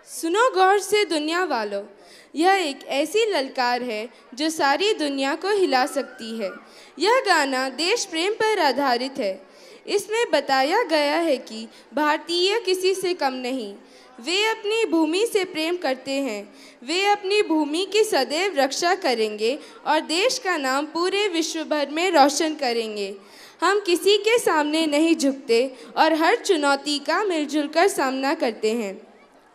सुनो गौर से दुनिया वालों, यह एक ऐसी ललकार है जो सारी दुनिया को हिला सकती है। यह गाना देश प्रेम पर आधारित है। इसमें बताया गया है कि भारतीय किसी से कम नहीं, वे अपनी भूमि से प्रेम करते हैं। वे अपनी भूमि की सदैव रक्षा करेंगे और देश का नाम पूरे विश्व भर में रोशन करेंगे। हम किसी के सामने नहीं झुकते और हर चुनौती का मिलजुल कर सामना करते हैं।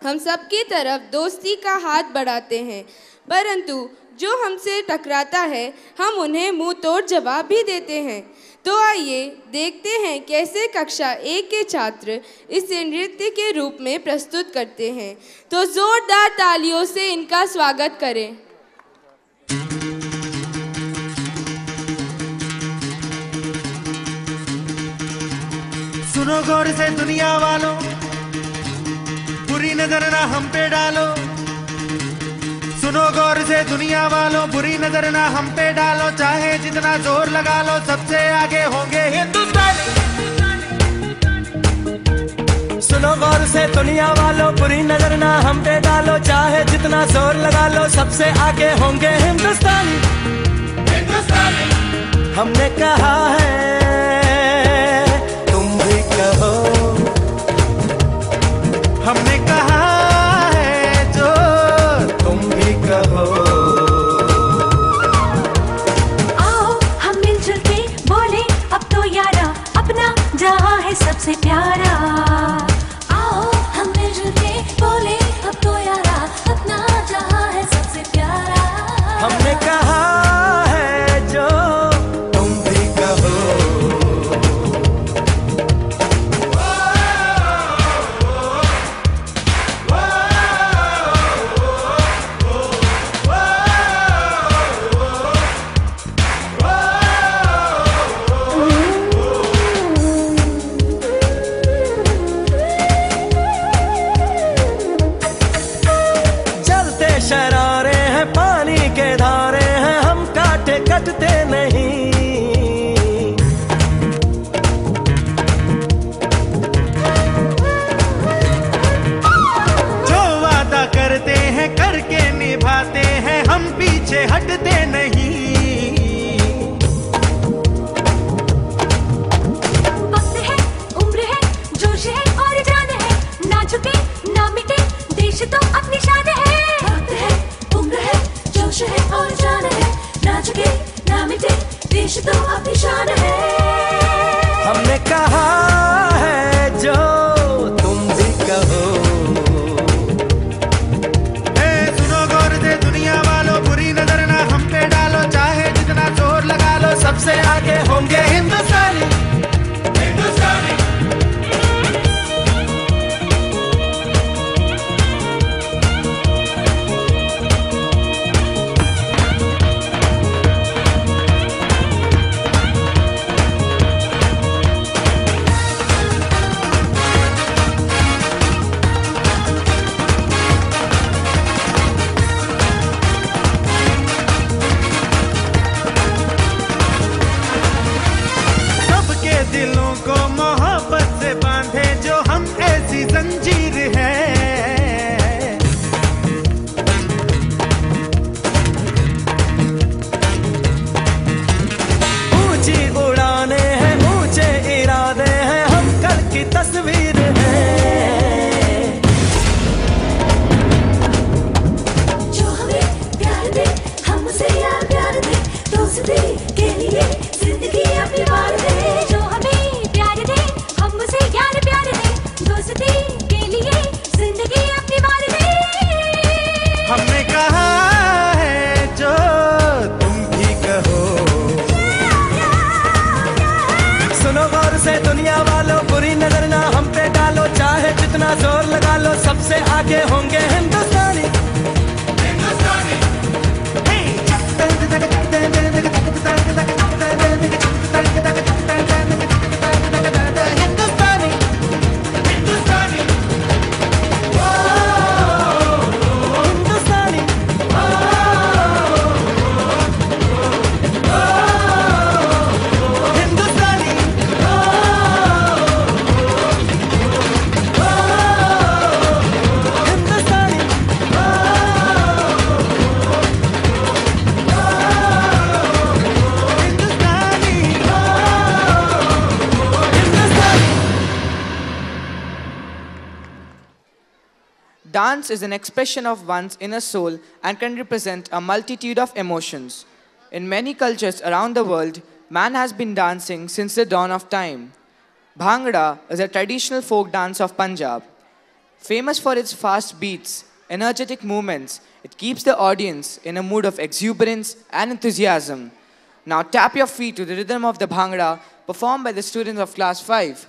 हम सबकी तरफ दोस्ती का हाथ बढ़ाते हैं, परंतु जो हमसे टकराता है हम उन्हें मुंह तोड़ जवाब भी देते हैं। तो आइए देखते हैं कैसे कक्षा 1 के छात्र इसे नृत्य के रूप में प्रस्तुत करते हैं। तो जोरदार तालियों से इनका स्वागत करें। सुनो गौर से दुनिया वालों, बुरी नजर ना हम पे डालो। सुनो गौर से दुनिया वालों, बुरी नजर ना हम पे डालो। चाहे जितना जोर लगा लो, सबसे आगे होंगे हिंदुस्तानी। सुनो गौर से दुनिया वालों, बुरी नजर ना हम पे डालो। चाहे जितना जोर लगा लो, सबसे आगे होंगे हिंदुस्तानी। हमने कहा है, तुम भी कहो। हमने कहा है जो तुम भी कहो। आओ हम मिलजुल के बोले अब तो यारा, अपना जहां है सबसे प्यारा। आओ हम मिलजुल के बोले अब तो यारा, अपना जहां है सबसे प्यारा। हमने कहा है जो तुम भी कहो। शरारे हैं पानी के धारे हैं, हम काटे कटते नहीं। जो वादा करते हैं करके निभाते हैं, हम पीछे हटते नहीं। वक्त है, उम्र है, जोश है और जान है, ना झुके ना मिटे देश तो अपनी शान है। जोश है और जान है, ना झुके ना मिटे देश तो अपनी शान है। हमने कहा है जो तुम भी कहो। सुनो गौर से दुनिया वालों, बुरी नजर ना हम पे डालो। चाहे जितना जोर लगा लो, सबसे आगे होंगे हिंदुस्तानी। दिलों को मोहब्बत से बांधे जो हम ऐसी जंजीर है। ऊंची उड़ाने हैं, ऊंचे इरादे हैं, हम कल की तस्वीर है। जो हमें प्यार दे, हम उसे यार प्यार दे, दोस्ती के लिए जिंदगी अपनी वार दे। हमने कहा है जो तुम भी कहो। सुनो गौर से दुनिया वालों, बुरी नजर ना हम पे डालो। चाहे जितना जोर लगा लो, सबसे आगे होंगे हिंदुस्तानी। Dance is an expression of one's inner soul and can represent a multitude of emotions. In many cultures around the world, man has been dancing since the dawn of time. Bhangra is a traditional folk dance of Punjab. Famous for its fast beats, energetic movements, it keeps the audience in a mood of exuberance and enthusiasm. Now tap your feet to the rhythm of the Bhangra performed by the students of class 5.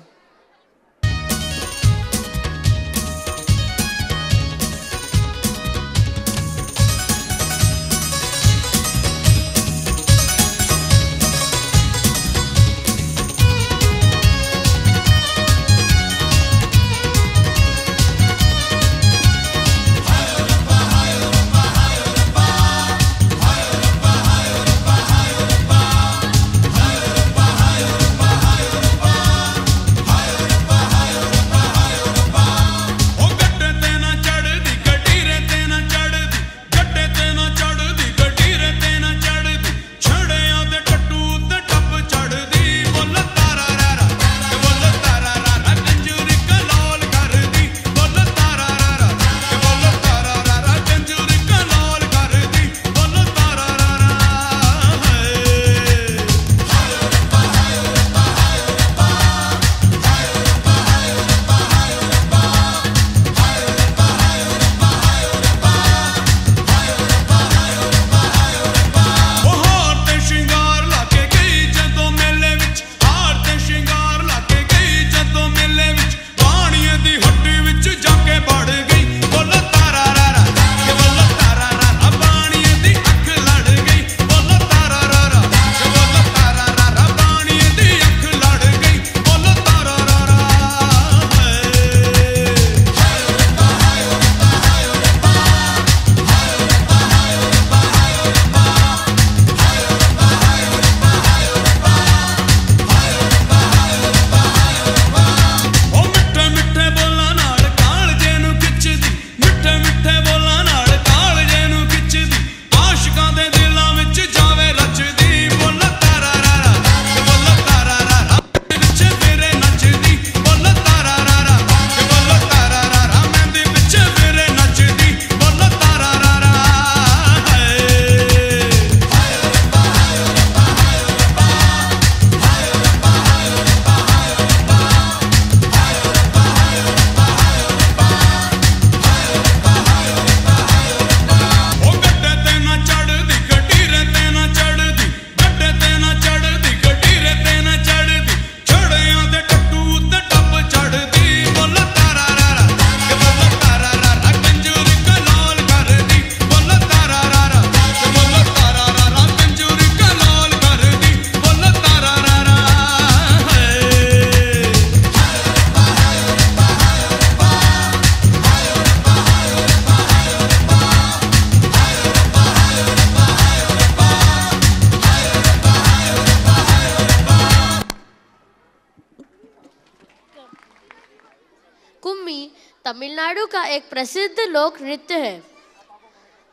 Tamil Nadu का एक प्रसिद्ध लोक नृत्य है।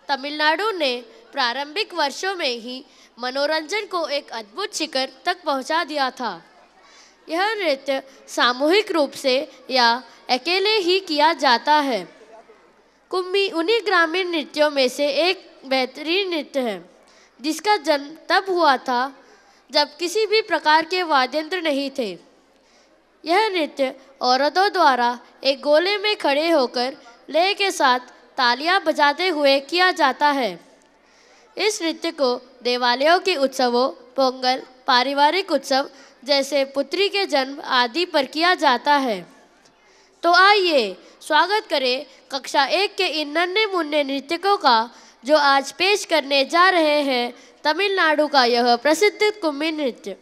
तमिलनाडु ने प्रारंभिक वर्षों में ही मनोरंजन को एक अद्भुत शिखर तक पहुंचा दिया था। यह नृत्य सामूहिक रूप से या अकेले ही किया जाता है। कुम्मी उन्हीं ग्रामीण नृत्यों में से एक बेहतरीन नृत्य है जिसका जन्म तब हुआ था जब किसी भी प्रकार के वाद्ययंत्र नहीं थे। यह नृत्य औरतों द्वारा एक गोले में खड़े होकर लय के साथ तालियां बजाते हुए किया जाता है। इस नृत्य को देवालयों के उत्सवों, पोंगल, पारिवारिक उत्सव जैसे पुत्री के जन्म आदि पर किया जाता है। तो आइए स्वागत करें कक्षा 1 के इन नन्हे मुन्ने नृत्यकों का जो आज पेश करने जा रहे हैं तमिलनाडु का यह प्रसिद्ध कुम्मी नृत्य।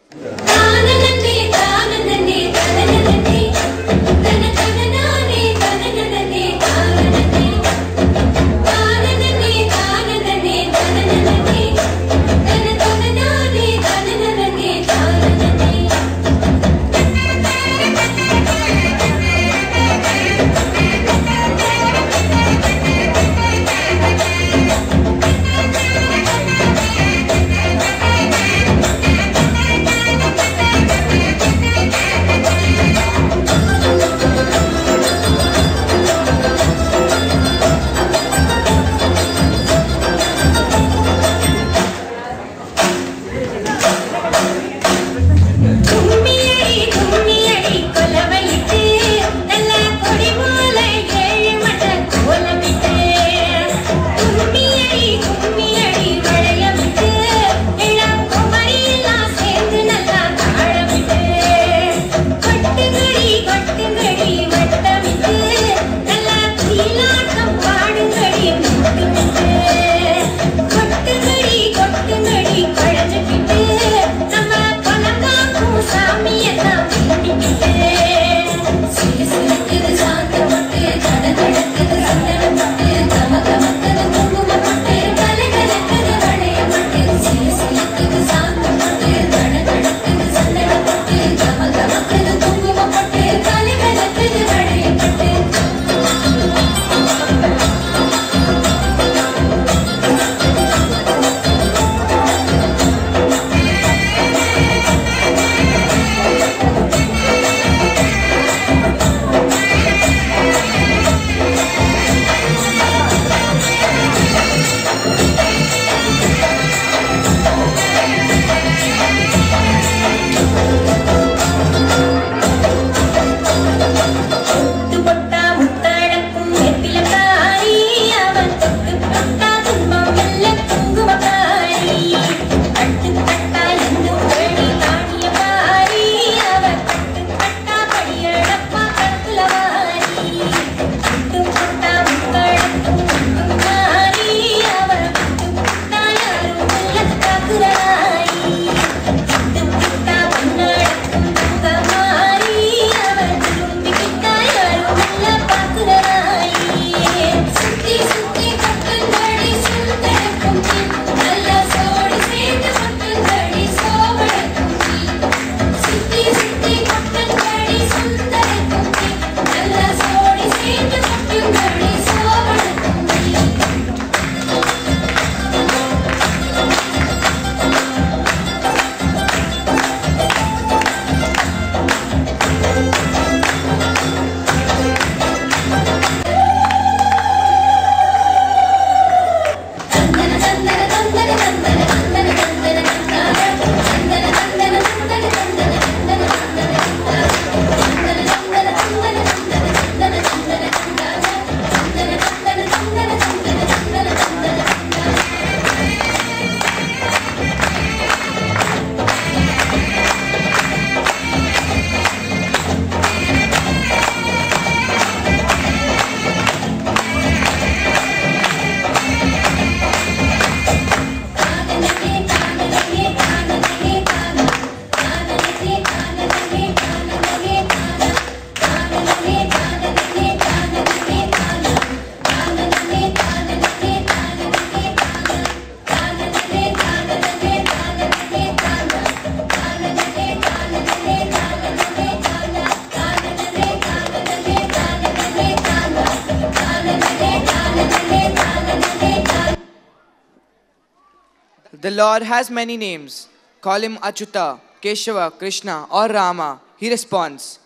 The Lord has many names. Call him Achyuta, Keshava, Krishna or Rama. He responds.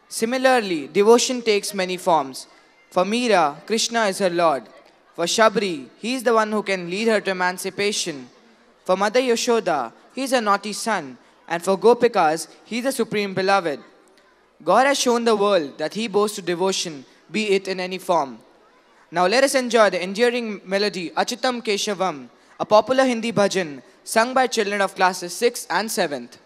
Similarly, devotion takes many forms. For Meera, Krishna is her Lord. For Shabri, he is the one who can lead her to emancipation. For Mother Yashoda, he is a naughty son. And for Gopikas, he is the supreme beloved. God has shown the world that he boasts to devotion, be it in any form. Now let us enjoy the endearing melody Achyutam Keshavam, a popular Hindi bhajan sung by children of classes 6th and 7th.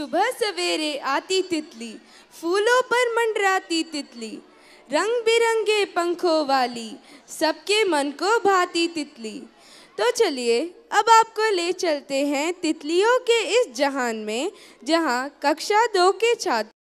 सुबह सवेरे आती तितली, फूलों पर मंडराती तितली, रंग बिरंगे पंखों वाली, सबके मन को भाती तितली। तो चलिए अब आपको ले चलते हैं तितलियों के इस जहान में, जहां कक्षा 2 के छात्र